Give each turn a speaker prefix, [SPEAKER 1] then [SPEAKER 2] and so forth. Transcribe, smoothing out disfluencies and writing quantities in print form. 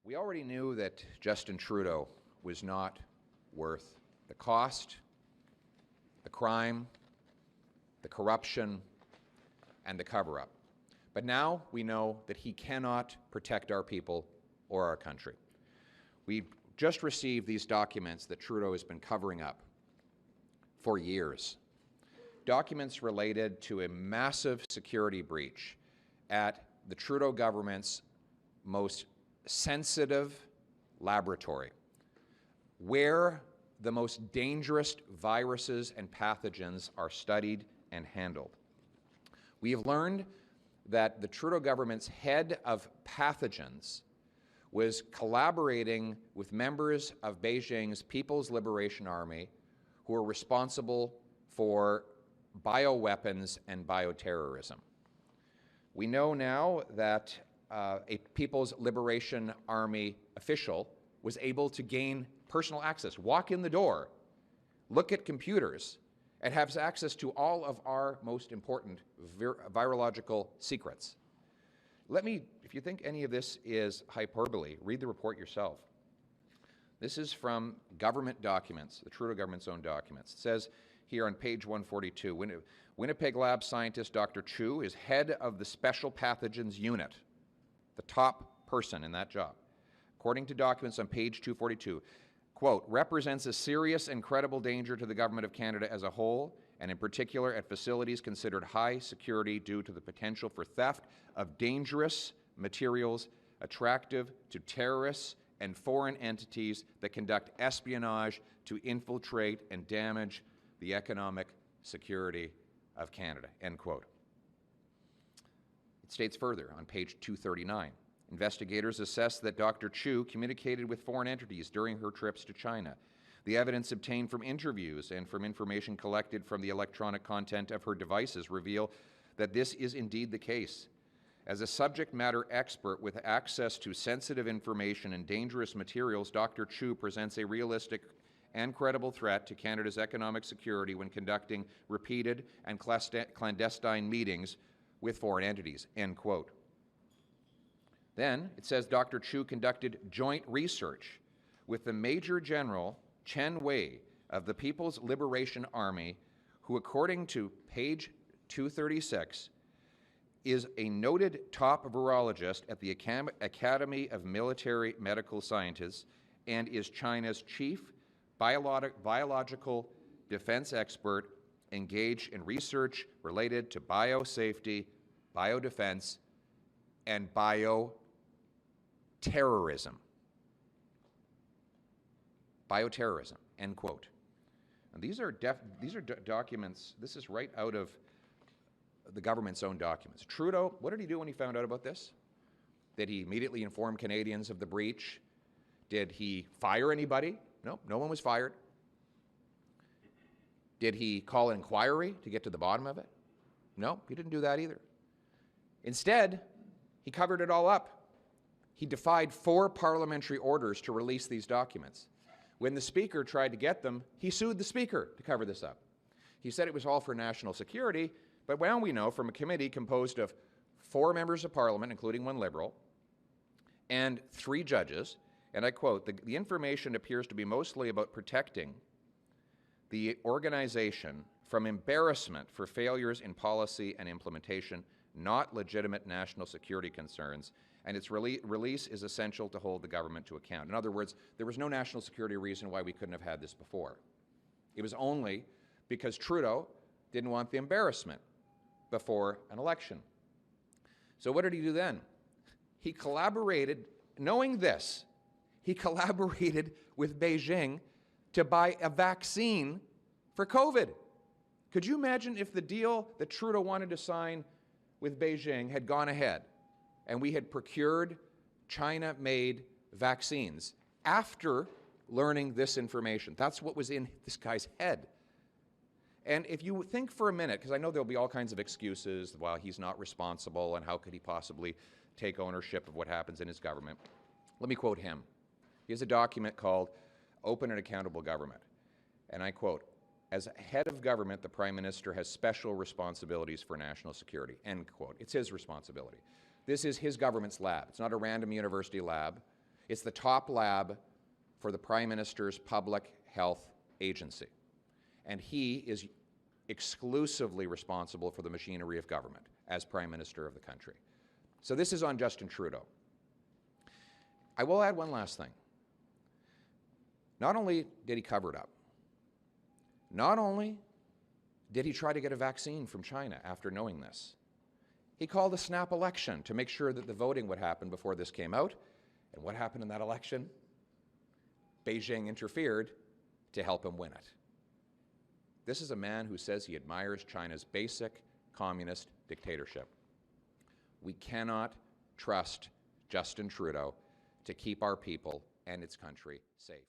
[SPEAKER 1] We already knew that Justin Trudeau was not worth the cost, the crime, the corruption, and the cover-up. But now we know that he cannot protect our people or our country. We just received these documents that Trudeau has been covering up for years. Documents related to a massive security breach at the Trudeau government's most sensitive laboratory, where the most dangerous viruses and pathogens are studied and handled. We have learned that the Trudeau government's head of pathogens was collaborating with members of Beijing's People's Liberation Army who are responsible for bioweapons and bioterrorism. We know now that a People's Liberation Army official was able to gain personal access, walk in the door, look at computers, and have access to all of our most important virological secrets. Let me, if you think any of this is hyperbole, read the report yourself. This is from government documents, the Trudeau government's own documents. It says here on page 142, Winnipeg Lab scientist Dr. Chu is head of the Special Pathogens Unit, the top person in that job. According to documents on page 242, quote, represents a serious and credible danger to the Government of Canada as a whole, and in particular at facilities considered high security due to the potential for theft of dangerous materials attractive to terrorists and foreign entities that conduct espionage to infiltrate and damage the economic security of Canada, end quote. It states further on page 239, investigators assess that Dr. Chu communicated with foreign entities during her trips to China. The evidence obtained from interviews and from information collected from the electronic content of her devices reveal that this is indeed the case. As a subject matter expert with access to sensitive information and dangerous materials, Dr. Chu presents a realistic and credible threat to Canada's economic security when conducting repeated and clandestine meetings with foreign entities, end quote. Then it says Dr. Chu conducted joint research with the Major General Chen Wei of the People's Liberation Army, who, according to page 236, is a noted top virologist at the Academy of Military Medical Sciences and is China's chief biological defense expert engaged in research related to biosafety, biodefense, and bioterrorism. Bioterrorism, end quote. And these are documents, this is right out of the government's own documents. Trudeau, what did he do when he found out about this? Did he immediately inform Canadians of the breach? Did he fire anybody? No, no one was fired. Did he call an inquiry to get to the bottom of it? No, he didn't do that either. Instead, he covered it all up. He defied 4 parliamentary orders to release these documents. When the Speaker tried to get them, he sued the Speaker to cover this up. He said it was all for national security, but now we know from a committee composed of 4 members of Parliament, including 1 Liberal, and 3 judges, and I quote, the information appears to be mostly about protecting the organization from embarrassment for failures in policy and implementation, not legitimate national security concerns, and its release is essential to hold the government to account. In other words, there was no national security reason why we couldn't have had this before. It was only because Trudeau didn't want the embarrassment before an election. So what did he do then? He collaborated, knowing this, he collaborated with Beijing to buy a vaccine for COVID. Could you imagine if the deal that Trudeau wanted to sign with Beijing had gone ahead and we had procured China-made vaccines after learning this information? That's what was in this guy's head. And if you think for a minute, because I know there'll be all kinds of excuses, well, he's not responsible and how could he possibly take ownership of what happens in his government. Let me quote him. He has a document called Open and Accountable Government. And I quote, as head of government, the Prime Minister has special responsibilities for national security, end quote. It's his responsibility. This is his government's lab. It's not a random university lab. It's the top lab for the Prime Minister's public health agency. And he is exclusively responsible for the machinery of government as Prime Minister of the country. So this is on Justin Trudeau. I will add one last thing. Not only did he cover it up, not only did he try to get a vaccine from China after knowing this, he called a snap election to make sure that the voting would happen before this came out. And what happened in that election? Beijing interfered to help him win it. This is a man who says he admires China's basic communist dictatorship. We cannot trust Justin Trudeau to keep our people and its country safe.